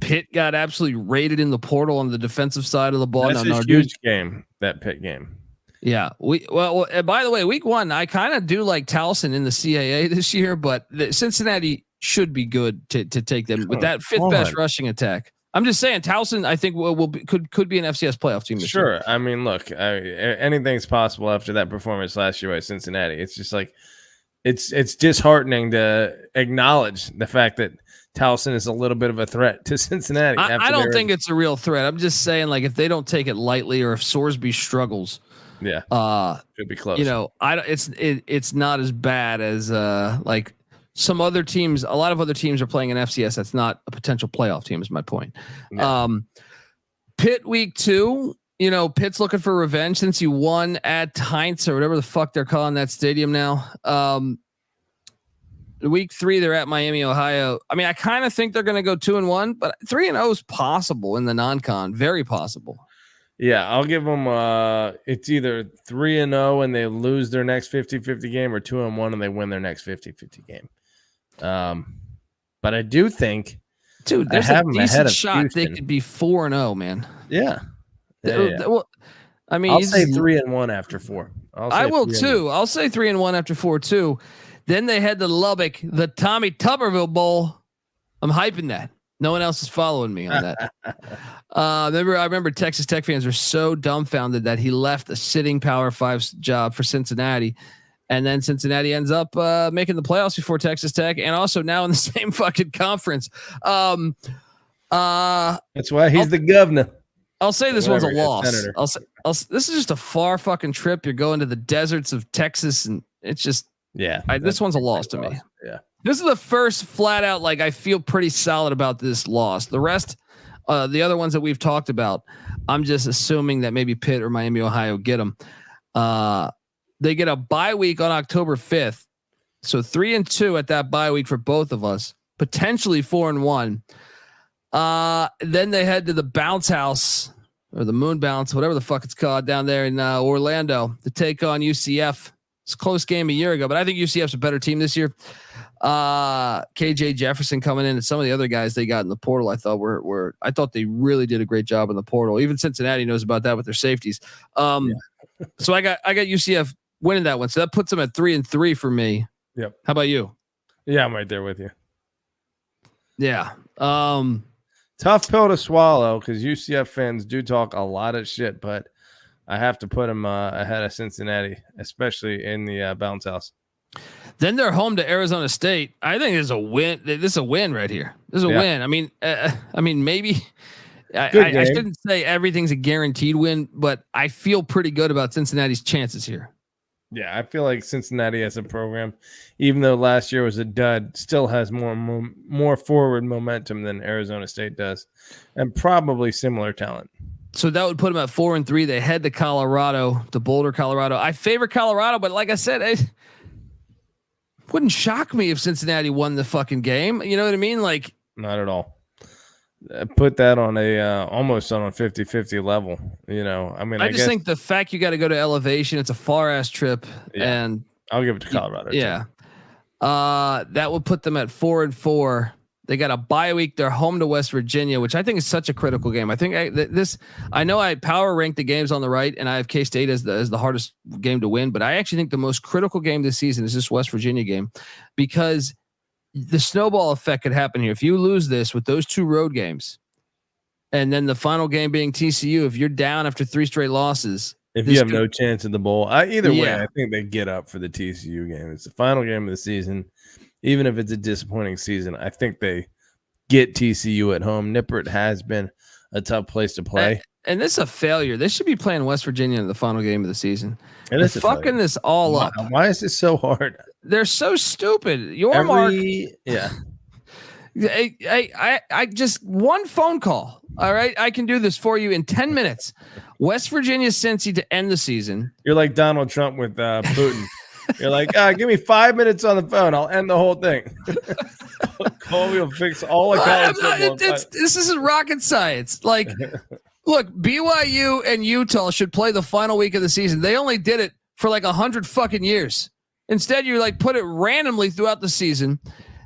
Pitt got absolutely raided in the portal on the defensive side of the ball. That's a huge game, that Pitt game. Yeah. And by the way, week 1, I kind of do like Towson in the CAA this year, but Cincinnati should be good to take them with that 5th best rushing attack. I'm just saying, Towson, I think could be an FCS playoff team this year. I mean, look, anything's possible after that performance last year by Cincinnati. It's just like, it's disheartening to acknowledge the fact that Towson is a little bit of a threat to Cincinnati. I don't think it's a real threat. I'm just saying, like, if they don't take it lightly, or if Sorsby struggles, could be close. it's not as bad as like some other teams, a lot of other teams are playing an FCS. That's not a potential playoff team is my point. Yeah. Pitt week 2, you know, Pitt's looking for revenge since you won at Heinz or whatever the fuck they're calling that stadium now. Week 3, they're at Miami, Ohio. I mean, I kind of think they're going to go 2-1, but 3-0 is possible in the non-con. Very possible. Yeah, I'll give them. It's either 3-0 and they lose their next 50-50 game, or 2-1 and they win their next 50-50 game. But I do think, dude, there's a decent shot Houston. They could be 4-0, man. Yeah. Well, I mean, I'll say 3-1 after 4. I will too. I'll say 3-1 after 4 too. Then they head to Lubbock, the Tommy Tuberville Bowl. I'm hyping that. No one else is following me on that. I remember Texas Tech fans were so dumbfounded that he left a sitting Power 5 job for Cincinnati. And then Cincinnati ends up making the playoffs before Texas Tech, and also now in the same fucking conference. That's why he's the governor. I'll say this one's a loss. This is just a far fucking trip. You're going to the deserts of Texas, and it's just this one's a loss to me. Yeah, this is the first flat out like I feel pretty solid about this loss. The rest, the other ones that we've talked about, I'm just assuming that maybe Pitt or Miami, Ohio get them. They get a bye week on October 5th. So 3-2 at that bye week for both of us, potentially 4-1. Then they head to the bounce house or the moon bounce, whatever the fuck it's called down there in Orlando to take on UCF. It's a close game a year ago, but I think UCF's a better team this year. KJ Jefferson coming in and some of the other guys they got in the portal, I thought I thought they really did a great job in the portal. Even Cincinnati knows about that with their safeties. So I got UCF winning that one. So that puts them at 3-3 for me. Yep. How about you? Yeah, I'm right there with you. Yeah. Tough pill to swallow because UCF fans do talk a lot of shit, but I have to put them ahead of Cincinnati, especially in the bounce house. Then they're home to Arizona State. I think it's a win. This is a win right here. This is a win. I mean, maybe I shouldn't say everything's a guaranteed win, but I feel pretty good about Cincinnati's chances here. Yeah, I feel like Cincinnati as a program, even though last year was a dud, still has more forward momentum than Arizona State does, and probably similar talent. So that would put them at 4-3. They head to Colorado, to Boulder, Colorado. I favor Colorado, but like I said, it wouldn't shock me if Cincinnati won the fucking game. You know what I mean? Like, not at all. Put that on a almost on a 50-50 level. You know, I mean, I just think the fact you got to go to Elevation, it's a far ass trip, and I'll give it to Colorado. Yeah, that would put them at 4-4. They got a bye week. They're home to West Virginia, which I think is such a critical game. I think I know I power rank the games on the right, and I have K-State as the hardest game to win. But I actually think the most critical game this season is this West Virginia game, because the snowball effect could happen here. If you lose this with those 2 road games, and then the final game being TCU, if you're down after 3 straight losses, if you have no chance in the bowl, either way, I think they get up for the TCU game. It's the final game of the season. Even if it's a disappointing season, I think they get TCU at home. Nippert has been a tough place to play. And this is a failure. They should be playing West Virginia in the final game of the season. And it's fucking this all up. Why is this so hard? They're so stupid. I just one phone call. All right. I can do this for you in 10 minutes. West Virginia, Cincy to end the season. You're like Donald Trump with Putin. You're like, give me 5 minutes on the phone. I'll end the whole thing. Colby will fix all the college football. This isn't rocket science. Like, look, BYU and Utah should play the final week of the season. They only did it for like 100 fucking years. Instead, you like put it randomly throughout the season.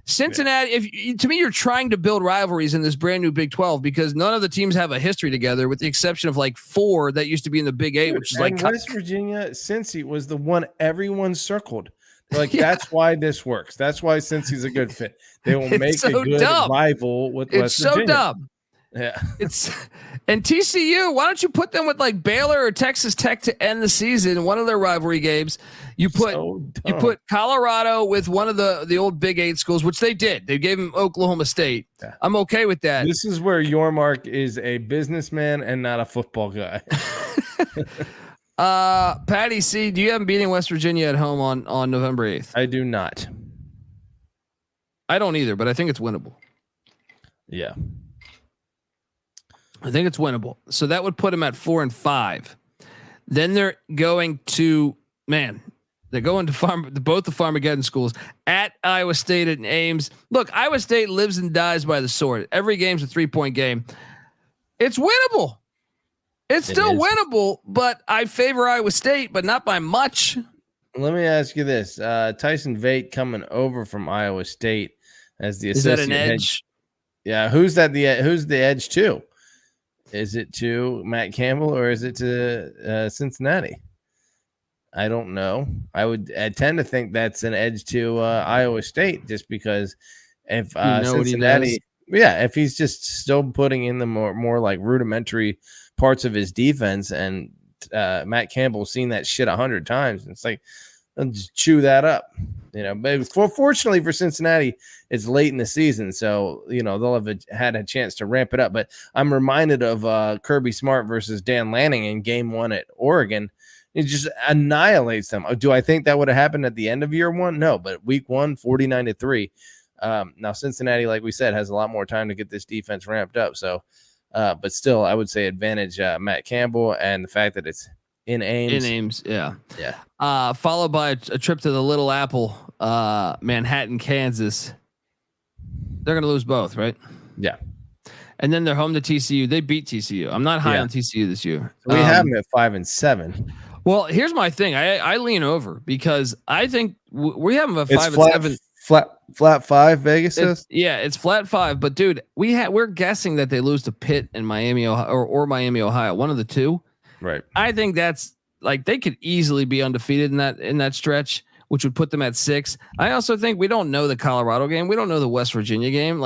Cincinnati, to me, you're trying to build rivalries in this brand new Big 12 because none of the teams have a history together, with the exception of like 4 that used to be in the Big 8, which is like West Virginia. Cincy was the one everyone circled. They're like, that's why this works. That's why Cincy's a good fit. They will make a good rival with West Virginia. It's so dumb. Yeah, and TCU. Why don't you put them with like Baylor or Texas Tech to end the season? One of their rivalry games. You put Colorado with one of the old Big 8 schools, which they did. They gave them Oklahoma State. Yeah. I'm okay with that. This is where Yormark is a businessman and not a football guy. Patty C, do you have them beating West Virginia at home on November 8th? I do not. I don't either, but I think it's winnable. Yeah. I think it's winnable. So that would put them at 4-5. Then they're going to they're going to both the Farmageddon schools at Iowa State and Ames. Look, Iowa State lives and dies by the sword. Every game's a 3-point game. It's winnable. It's still winnable, but I favor Iowa State, but not by much. Let me ask you this: Tyson Vate coming over from Iowa State as the associate. Is that an edge? Yeah, who's that? Who's the edge to? Is it to Matt Campbell or is it to Cincinnati? I don't know. I tend to think that's an edge to Iowa State, just because if Cincinnati, if he's just still putting in the more like rudimentary parts of his defense, and Matt Campbell's seen that shit 100 times, it's like, just chew that up, But fortunately for Cincinnati, it's late in the season, so they'll have had a chance to ramp it up. But I'm reminded of Kirby Smart versus Dan Lanning in Game 1 at Oregon. It just annihilates them. Do I think that would have happened at the end of year one? No, but week 1, 49-3. Now Cincinnati, like we said, has a lot more time to get this defense ramped up. So, but still, I would say advantage Matt Campbell, and the fact that it's in Ames. Yeah. Followed by a trip to the Little Apple, Manhattan, Kansas. They're going to lose both, right? Yeah. And then they're home to TCU. They beat TCU. I'm not high on TCU this year. We have them at 5-7. Well, here's my thing. I lean over because I think we have them at 5-7. Flat 5. Vegas says. It's flat 5. But dude, we're guessing that they lose to Pitt and Miami, Ohio, or Miami, Ohio. One of the two. Right. I think that's like they could easily be undefeated in that stretch, which would put them at 6. I also think we don't know the Colorado game. We don't know the West Virginia game.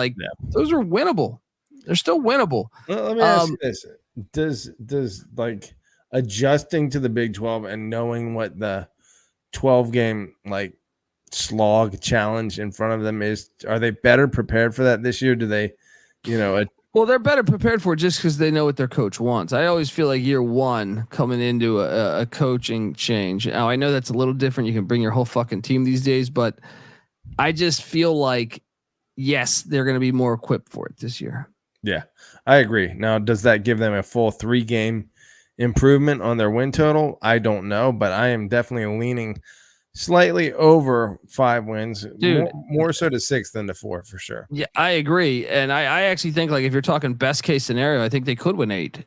Those are winnable. They're still winnable. Well, let me ask you this: Does like adjusting to the Big 12 and knowing what the 12 game slog challenge in front of them is, are they better prepared for that this year? Do they, Well, they're better prepared for it just because they know what their coach wants. I always feel like year one coming into a coaching change. Now, I know that's a little different. You can bring your whole fucking team these days, but I just feel like, yes, they're going to be more equipped for it this year. Yeah, I agree. Now, does that give them a full 3-game improvement on their win total? I don't know, but I am definitely leaning slightly over 5 wins, dude, more so to 6 than to 4 for sure. Yeah, I agree. And I actually think if you're talking best case scenario, I think they could win 8.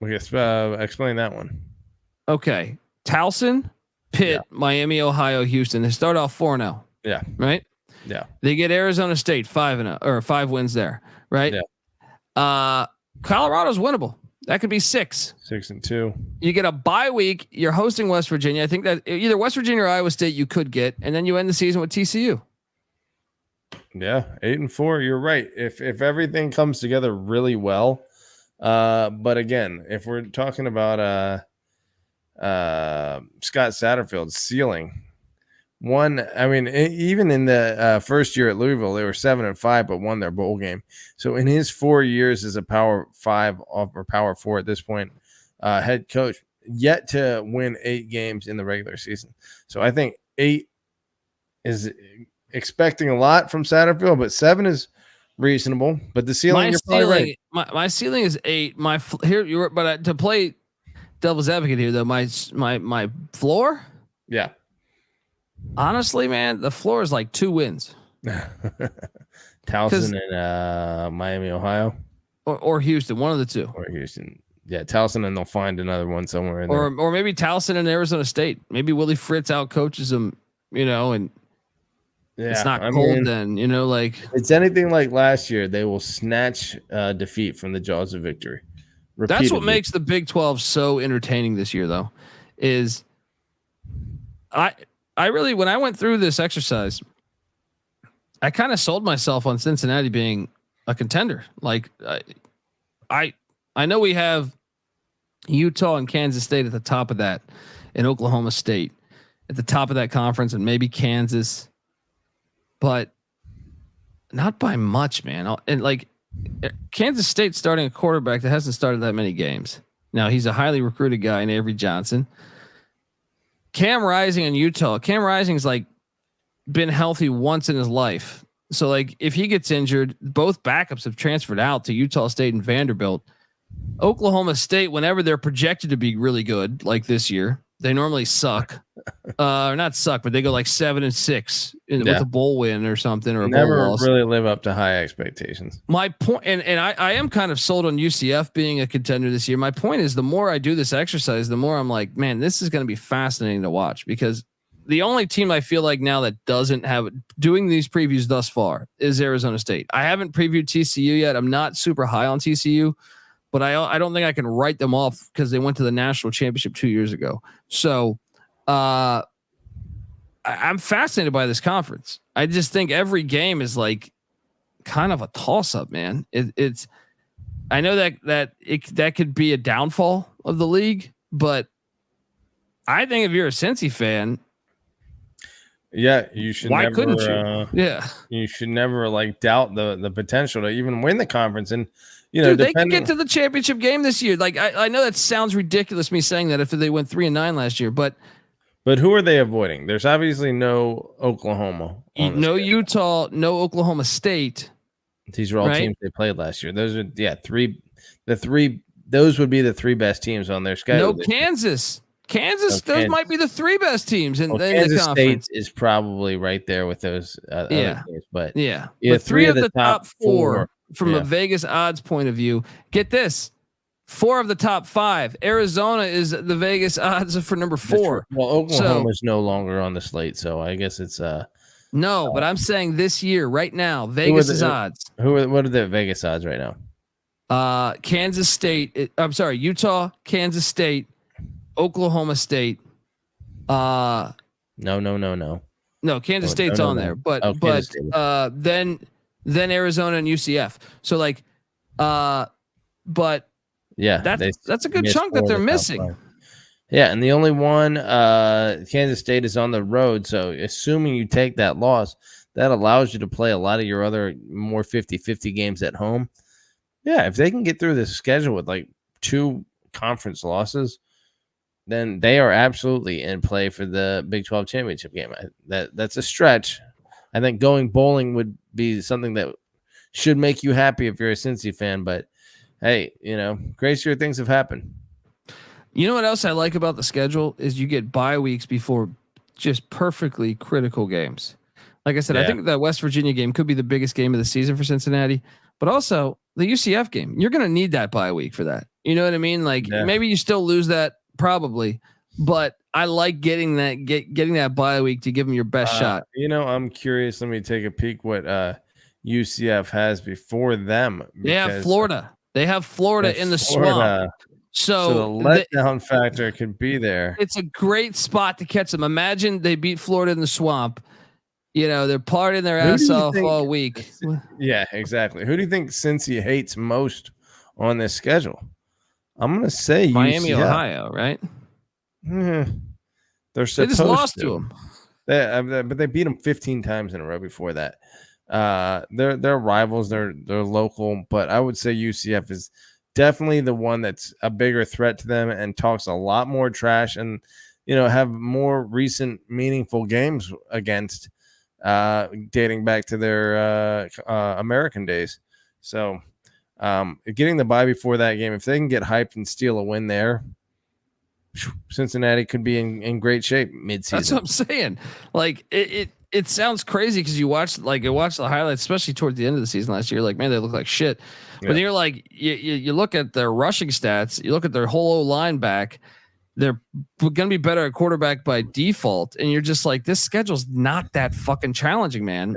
Well, yes, explain that one. Okay. Towson, Pitt, Miami, Ohio, Houston. They start off 4-0. Yeah. Right? Yeah. They get Arizona State 5-0 or 5 wins there. Right? Yeah. Colorado's winnable. That could be 6. 6-2. You get a bye week. You're hosting West Virginia. I think that either West Virginia or Iowa State you could get, and then you end the season with TCU. Yeah, 8-4. You're right. If everything comes together really well, but again, if we're talking about Scott Satterfield's ceiling, even in the first year at Louisville, they were 7-5, but won their bowl game. So in his 4 years as a Power 5 or Power 4 at this point, head coach, yet to win 8 games in the regular season. So I think 8 is expecting a lot from Satterfield, but 7 is reasonable. But the ceiling, you're probably right. My ceiling is 8. To play devil's advocate here, though, my floor, yeah. Honestly, man, the floor is 2 wins. Towson and Miami, Ohio, or Houston, one of the 2. Or Houston, yeah, Towson, and they'll find another one somewhere in there. Or maybe Towson and Arizona State. Maybe Willie Fritz out coaches them, and it's not cold then. It's anything like last year, they will snatch defeat from the jaws of victory. Repeatedly. That's what makes the Big 12 so entertaining this year, though, is I really, when I went through this exercise, I kind of sold myself on Cincinnati being a contender. I know we have Utah and Kansas State at the top of that, and Oklahoma State at the top of that conference, and maybe Kansas, but not by much, man. And Kansas State starting a quarterback that hasn't started that many games. Now he's a highly recruited guy in Avery Johnson. Cam Rising in Utah. Cam Rising is been healthy once in his life. So like if he gets injured, both backups have transferred out to Utah State and Vanderbilt. Oklahoma State, whenever they're projected to be really good, like this year, they normally suck. Or not suck, but they go like 7-6 with a bowl win or something, or a bowl loss. Really live up to high expectations. My point, and I am kind of sold on UCF being a contender this year. My point is, the more I do this exercise, the more I'm like, man, this is going to be fascinating to watch, because the only team I feel like now that doesn't have doing these previews thus far is Arizona State. I haven't previewed TCU yet. I'm not super high on TCU, but I don't think I can write them off because they went to the national championship 2 years ago. So I'm fascinated by this conference. I just think every game is like kind of a toss up, man. It's I know that could be a downfall of the league, but I think if you're a Cincy fan, yeah, you should. Why never, couldn't you? You should never like doubt the potential to even win the conference. And dude, they could get to the championship game this year. Like I know that sounds ridiculous, me saying that, if they went 3-9 last year, but who are they avoiding? There's obviously no Oklahoma, no Utah, no Oklahoma State. These are all teams they played last year. Those are three. Those would be the three best teams on their schedule. No Kansas. Those might be the three best teams in the Kansas conference. State is probably right there with those other teams, but but three of the top four from a Vegas odds point of view. Get this: 4 of the top 5. Arizona is the Vegas odds for number 4. Well, Oklahoma is no longer on the slate, so I guess it's no. But I'm saying this year, right now, Vegas's odds. What are the Vegas odds right now? Kansas State. I'm sorry, Utah, Kansas State, Oklahoma State. No. Kansas State's on there, but then Arizona and UCF. So like, but yeah, that's a good chunk that they're missing. Yeah, and the only one, Kansas State, is on the road. So assuming you take that loss, that allows you to play a lot of your other more 50-50 games at home. Yeah, if they can get through this schedule with like 2 conference losses, then they are absolutely in play for the Big 12 championship game. That's a stretch. I think going bowling would be something that should make you happy if you're a Cincy fan. But hey, crazier things have happened. You know what else I like about the schedule is you get bye weeks before just perfectly critical games. Like I said, I think that West Virginia game could be the biggest game of the season for Cincinnati, but also the UCF game. You're going to need that bye week for that. You know what I mean? Like maybe you still lose that. Probably, but I like getting that bye week to give them your best shot. I'm curious. Let me take a peek what UCF has before them. Yeah, Florida. They have Florida in the swamp. So the letdown factor could be there. It's a great spot to catch them. Imagine they beat Florida in the swamp. They're partying their ass off all week. Yeah, exactly. Who do you think Cincy hates most on this schedule? I'm going to say Miami, UCF. Ohio, right? They just lost to them. But they beat them 15 times in a row before that. They're rivals. They're local, but I would say UCF is definitely the one that's a bigger threat to them and talks a lot more trash and have more recent meaningful games against dating back to their American days. So. Getting the bye before that game, if they can get hyped and steal a win there, Cincinnati could be in great shape midseason. That's what I'm saying. Like it sounds crazy because you watch the highlights, especially towards the end of the season last year. Like, man, they look like shit. But you're like, you look at their rushing stats, you look at their whole O-line back. They're going to be better at quarterback by default, and you're just like, this schedule's not that fucking challenging, man.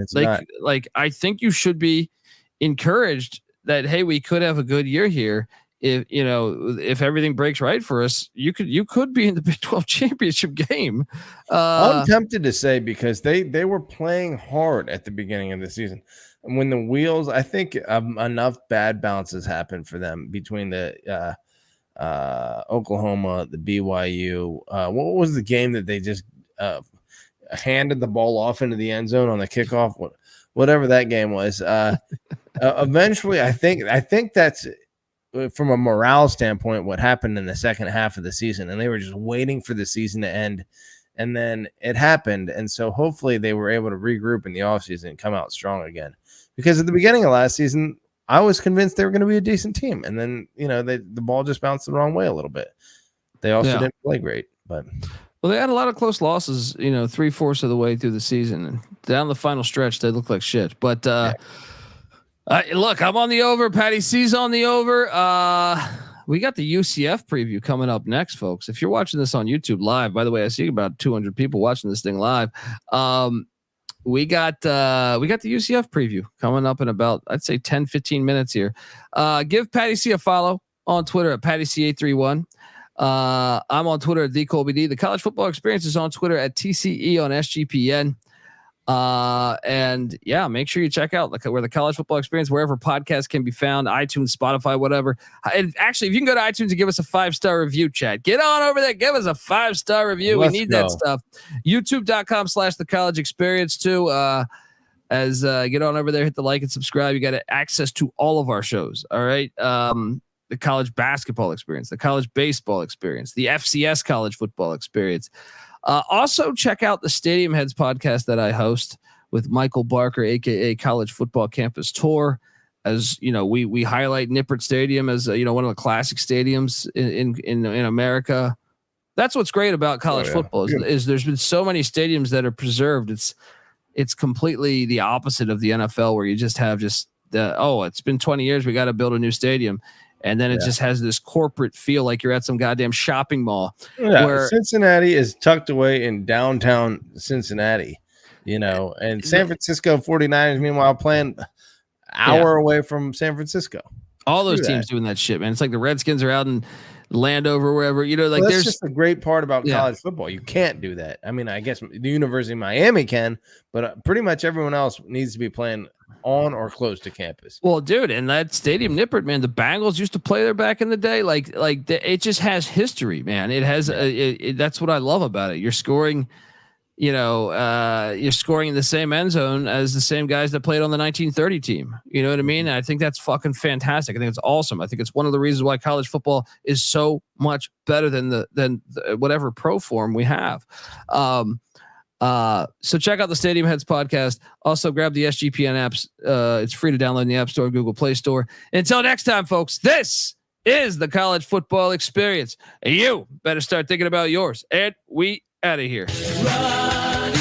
Like I think you should be encouraged that, hey, we could have a good year here. If everything breaks right for us, you could be in the Big 12 championship game. I'm tempted to say, because they were playing hard at the beginning of the season. And when the wheels, I think enough bad bounces happened for them between the Oklahoma, the BYU. What was the game that they just handed the ball off into the end zone on the kickoff? Whatever that game was. Eventually, I think that's from a morale standpoint what happened in the second half of the season, and they were just waiting for the season to end and then it happened. And so hopefully they were able to regroup in the offseason and come out strong again. Because at the beginning of last season, I was convinced they were going to be a decent team. And then, the ball just bounced the wrong way a little bit. They also didn't play great, but. Well, they had a lot of close losses, 3/4 of the way through the season. And down the final stretch, they look like shit. But look, I'm on the over. Patty C's on the over. We got the UCF preview coming up next, folks. If you're watching this on YouTube live, by the way, I see about 200 people watching this thing live. We got the UCF preview coming up in about, I'd say 10, 15 minutes here. Give Patty C a follow on Twitter at PattyC831. I'm on Twitter at TheColbyD. The College Football Experience is on Twitter at TCE on SGPN. And yeah, make sure you check out where the College Football Experience, wherever podcasts can be found, iTunes, Spotify, whatever. And actually, if you can go to iTunes and give us a 5-star review, chat, get on over there, give us a 5-star review. We need that stuff. YouTube.com/the College Experience too. Get on over there, hit the like and subscribe. You got access to all of our shows. All right. The College Basketball Experience, the College Baseball Experience, the FCS College Football Experience. Also check out the Stadium Heads podcast that I host with Michael Barker, aka College Football Campus Tour. As you know, we highlight Nippert Stadium as one of the classic stadiums in America. That's what's great about college football is there's been so many stadiums that are preserved. It's completely the opposite of the NFL, where you just have it's been 20 years, we got to build a new stadium. And then it just has this corporate feel, like you're at some goddamn shopping mall. Yeah, where Cincinnati is tucked away in downtown Cincinnati, and San Francisco 49ers, meanwhile, playing an hour away from San Francisco. All those teams doing that shit, man. It's like the Redskins are out in Landover, wherever, that's just the great part about college football. You can't do that. I mean, I guess the University of Miami can, but pretty much everyone else needs to be playing on or close to campus. Well, dude, and that Stadium Nippert, man, the Bengals used to play there back in the day. It just has history, man. It has that's what I love about it. You're scoring, you're scoring in the same end zone as the same guys that played on the 1930 team. You know what I mean? And I think that's fucking fantastic. I think it's awesome. I think it's one of the reasons why college football is so much better than the whatever pro form we have. So check out the Stadium Heads podcast. Also grab the SGPN apps. It's free to download in the App Store, Google Play Store. Until next time, folks, this is the College Football Experience. You better start thinking about yours. And we out of here. Run,